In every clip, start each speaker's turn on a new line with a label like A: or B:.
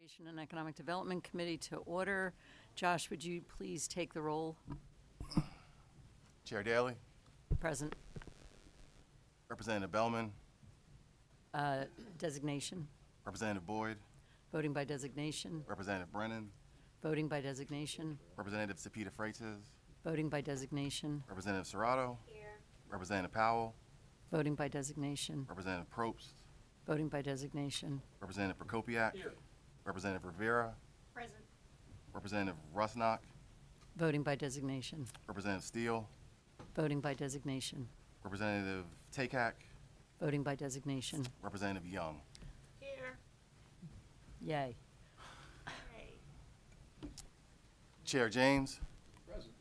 A: Education and Economic Development Committee to order. Josh, would you please take the roll?
B: Chair Daley,
A: Present.
B: Representative Bellman,
A: Designation.
B: Representative Boyd,
A: Voting by designation.
B: Representative Brennan,
A: Voting by designation.
B: Representative Cepeda Freitas,
A: Voting by designation.
B: Representative Serrato, Representative Powell,
A: Voting by designation.
B: Representative Probst,
A: Voting by designation.
B: Representative Prokopiak, Representative Rivera,
A: Present.
B: Representative Rusnak,
A: Voting by designation.
B: Representative Steele,
A: Voting by designation.
B: Representative Takak,
A: Voting by designation.
B: Representative Young.
A: Yay.
B: Chair James,
C: Present.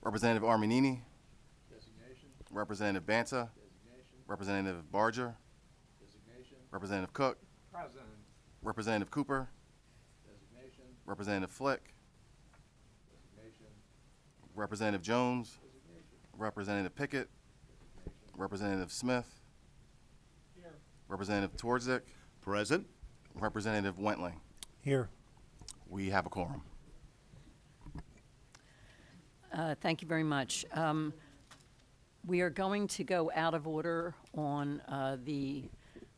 B: Representative Arminini,
C: Designation.
B: Representative Banta,
C: Designation.
B: Representative Barger,
C: Designation.
B: Representative Cook,
C: Present.
B: Representative Cooper,
C: Designation.
B: Representative Flick,
C: Designation.
B: Representative Jones,
C: Designation.
B: Representative Pickett,
C: Designation.
B: Representative Smith,
C: Here.
B: Representative Twardzik,
D: Present.
B: Representative Wentling.
D: Here.
B: We have a quorum.
A: Thank you very much. We are going to go out of order on the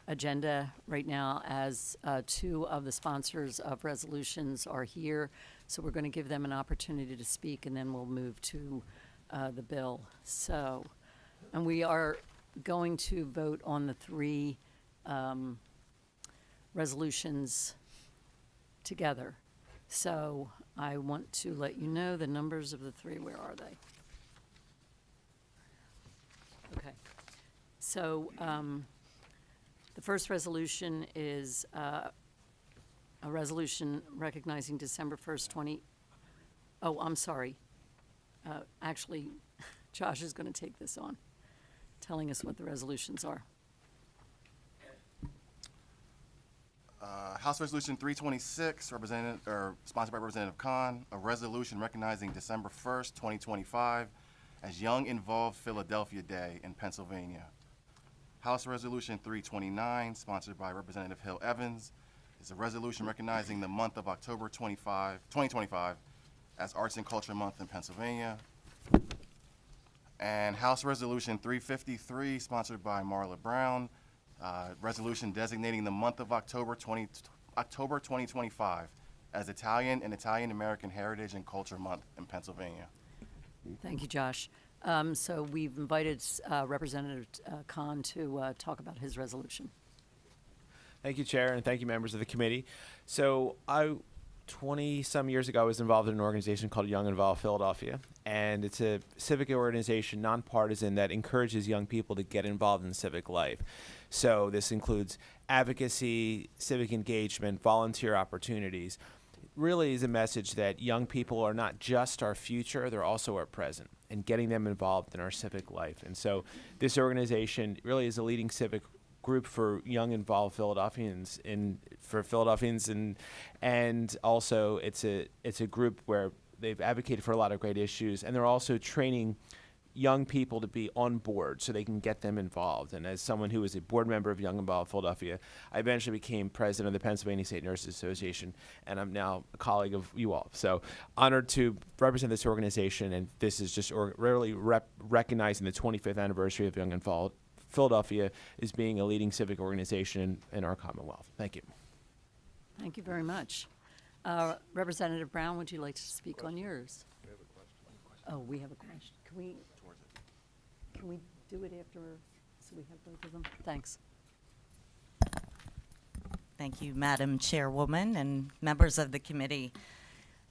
A: agenda right now as two of the sponsors of resolutions are here. So we're going to give them an opportunity to speak, and then we'll move to the bill. So, and we are going to vote on the three resolutions together. So I want to let you know the numbers of the three. Where are they? Okay. So the first resolution is a resolution recognizing December 1st, Oh, I'm sorry. Actually, Josh is going to take this on, telling us what the resolutions are.
B: House Resolution 326, sponsored by Representative Khan, a resolution recognizing December 1st, 2025 as Young Involved Philadelphia Day in Pennsylvania. House Resolution 329, sponsored by Representative Hill Evans, is a resolution recognizing the month of October 2025 as Arts and Culture Month in Pennsylvania. And House Resolution 353, sponsored by Marla Brown, resolution designating the month of October 2025 as Italian and Italian American Heritage and Culture Month in Pennsylvania.
A: Thank you, Josh. So we've invited Representative Khan to talk about his resolution.
E: Thank you, Chair, and thank you, members of the committee. So 20-some years ago, I was involved in an organization called Young Involved Philadelphia, and it's a civic organization, nonpartisan, that encourages young people to get involved in civic life. So this includes advocacy, civic engagement, volunteer opportunities. It really is a message that young people are not just our future, they're also our present, and getting them involved in our civic life. And so this organization really is a leading civic group for young involved Philadelphians and also it's a group where they've advocated for a lot of great issues, and they're also training young people to be on board so they can get them involved. And as someone who was a board member of Young Involved Philadelphia, I eventually became president of the Pennsylvania State Nurses Association, and I'm now a colleague of you all. So honored to represent this organization, and this is just really recognizing the 25th anniversary of Young Involved Philadelphia as being a leading civic organization in our Commonwealth. Thank you.
A: Thank you very much. Representative Brown, would you like to speak on yours?
B: We have a question.
A: Oh, we have a question. Can we do it after, so we have both of them? Thanks.
F: Thank you, Madam Chairwoman and members of the committee,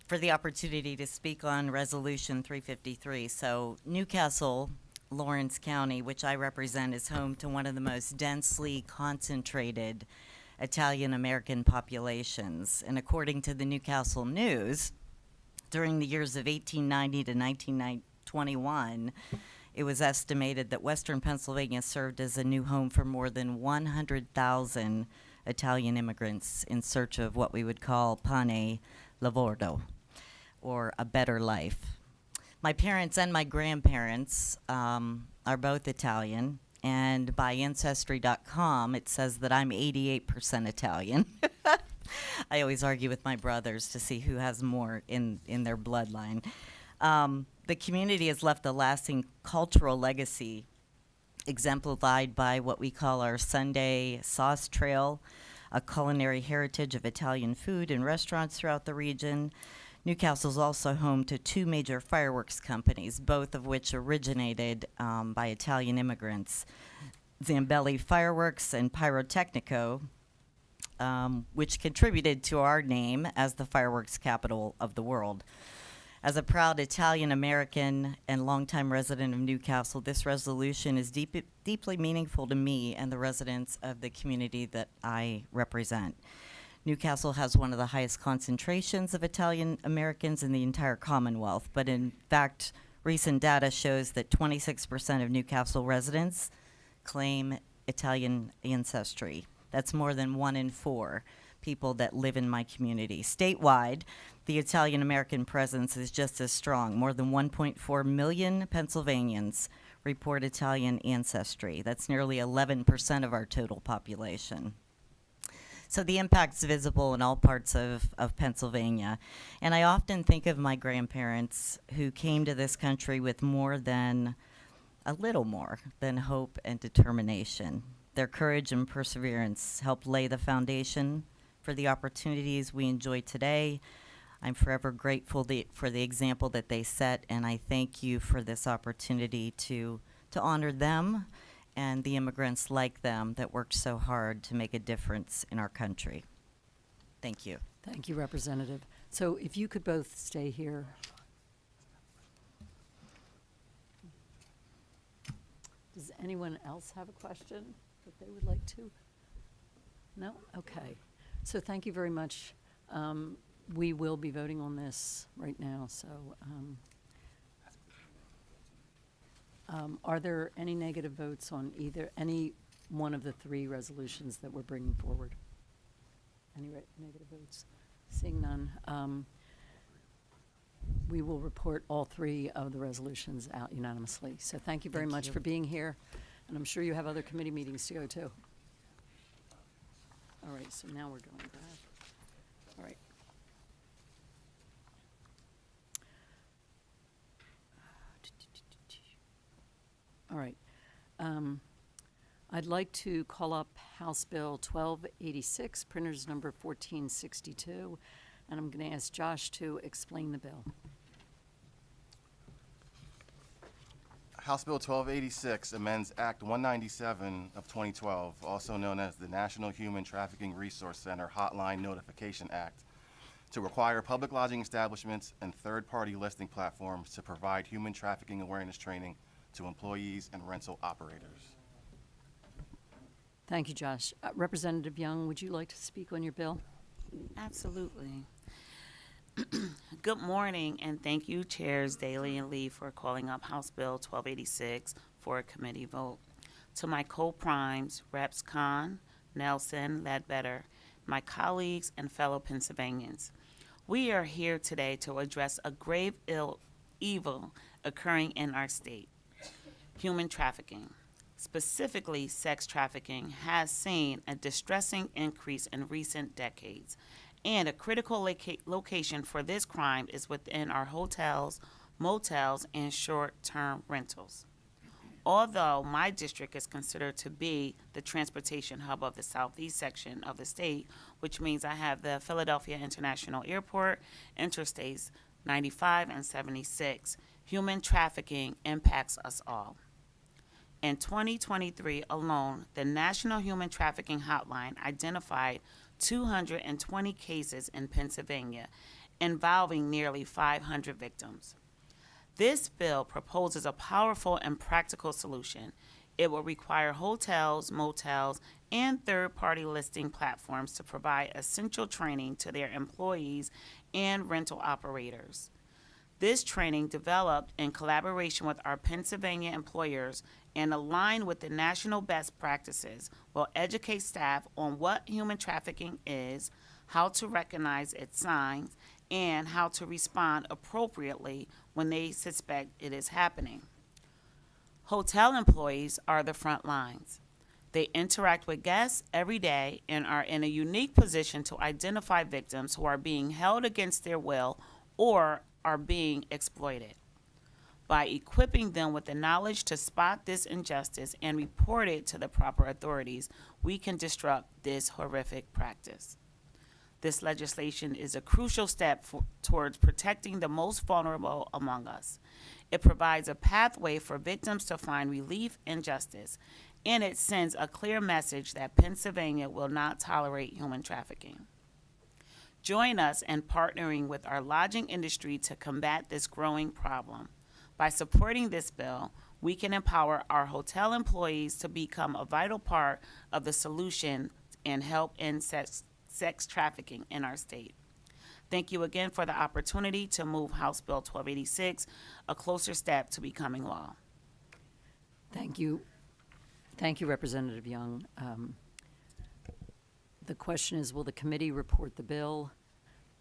F: for the opportunity to speak on Resolution 353. So Newcastle, Lawrence County, which I represent, is home to one of the most densely concentrated Italian-American populations. And according to the Newcastle News, during the years of 1890 to 1921, it was estimated that Western Pennsylvania served as a new home for more than 100,000 Italian immigrants in search of what we would call pane lavordo, or a better life. My parents and my grandparents are both Italian, and by Ancestry.com, it says that I'm 88% Italian. I always argue with my brothers to see who has more in their bloodline. The community has left a lasting cultural legacy exemplified by what we call our Sunday Sauce Trail, a culinary heritage of Italian food and restaurants throughout the region. Newcastle is also home to two major fireworks companies, both of which originated by Italian immigrants, Zambelli Fireworks and Pyrotechnico, which contributed to our name as the fireworks capital of the world. As a proud Italian-American and longtime resident of Newcastle, this resolution is deeply meaningful to me and the residents of the community that I represent. Newcastle has one of the highest concentrations of Italian-Americans in the entire Commonwealth, but in fact, recent data shows that 26% of Newcastle residents claim Italian ancestry. That's more than 1 in 4 people that live in my community. Statewide, the Italian-American presence is just as strong. More than 1.4 million Pennsylvanians report Italian ancestry. That's nearly 11% of our total population. So the impact's visible in all parts of Pennsylvania. And I often think of my grandparents who came to this country with a little more than hope and determination. Their courage and perseverance helped lay the foundation for the opportunities we enjoy today. I'm forever grateful for the example that they set, and I thank you for this opportunity to honor them and the immigrants like them that worked so hard to make a difference in our country. Thank you.
A: Thank you, Representative. So if you could both stay here. Does anyone else have a question that they would like to? No? Okay. So thank you very much. We will be voting on this right now, so are there any negative votes on any one of the 3 resolutions that we're bringing forward? Any negative votes? Seeing none, we will report all 3 of the resolutions out unanimously. So thank you very much for being here, and I'm sure you have other committee meetings to go to. All right, so now we're going back. All right. All right. I'd like to call up House Bill 1286, printers number 1462, and I'm going to ask Josh to explain the bill.
B: House Bill 1286 amends Act 197 of 2012, also known as the National Human Trafficking Resource Center Hotline Notification Act, to require public lodging establishments and third-party listing platforms to provide human trafficking awareness training to employees and rental operators.
A: Thank you, Josh. Representative Young, would you like to speak on your bill?
D: Absolutely. Good morning, and thank you, Chairs Daly and Lee, for calling up House Bill 1286 for a committee vote. To my co-primes, Reps. Khan, Nelson, Ledbetter, my colleagues, and fellow Pennsylvanians, we are here today to address a grave evil occurring in our state. Human trafficking, specifically sex trafficking, has seen a distressing increase in recent decades, and a critical location for this crime is within our hotels, motels, and short-term rentals. Although my district is considered to be the transportation hub of the southeast section of the state, which means I have the Philadelphia International Airport, Interstates 95 and 76, human trafficking impacts us all. In 2023 alone, the National Human Trafficking Hotline identified 220 cases in Pennsylvania involving nearly 500 victims. This bill proposes a powerful and practical solution. It will require hotels, motels, and third-party listing platforms to provide essential training to their employees and rental operators. This training, developed in collaboration with our Pennsylvania employers and aligned with the national best practices, will educate staff on what human trafficking is, how to recognize its signs, and how to respond appropriately when they suspect it is happening. Hotel employees are the front lines. They interact with guests every day and are in a unique position to identify victims who are being held against their will or are being exploited. By equipping them with the knowledge to spot this injustice and report it to the proper authorities, we can disrupt this horrific practice. This legislation is a crucial step towards protecting the most vulnerable among us. It provides a pathway for victims to find relief and justice, and it sends a clear message that Pennsylvania will not tolerate human trafficking. Join us in partnering with our lodging industry to combat this growing problem. By supporting this bill, we can empower our hotel employees to become a vital part of the solution and help end sex trafficking in our state. Thank you again for the opportunity to move House Bill 1286 a closer step to becoming law.
A: Thank you. Thank you, Representative Young. The question is, will the committee report the bill?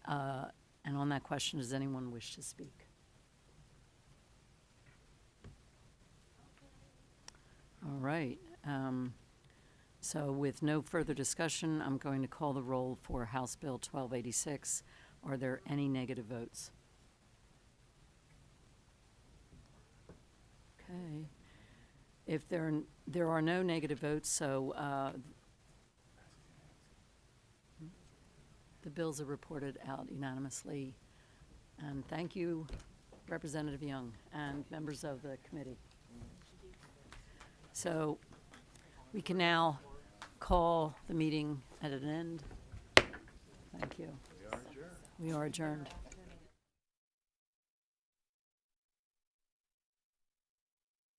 A: And on that question, does anyone wish to speak? All right. So with no further discussion, I'm going to call the roll for House Bill 1286. Are there any negative votes? Okay. If there are no negative votes, so the bills are reported out unanimously. And thank you, Representative Young, and members of the committee. So we can now call the meeting at an end. Thank you. We are adjourned.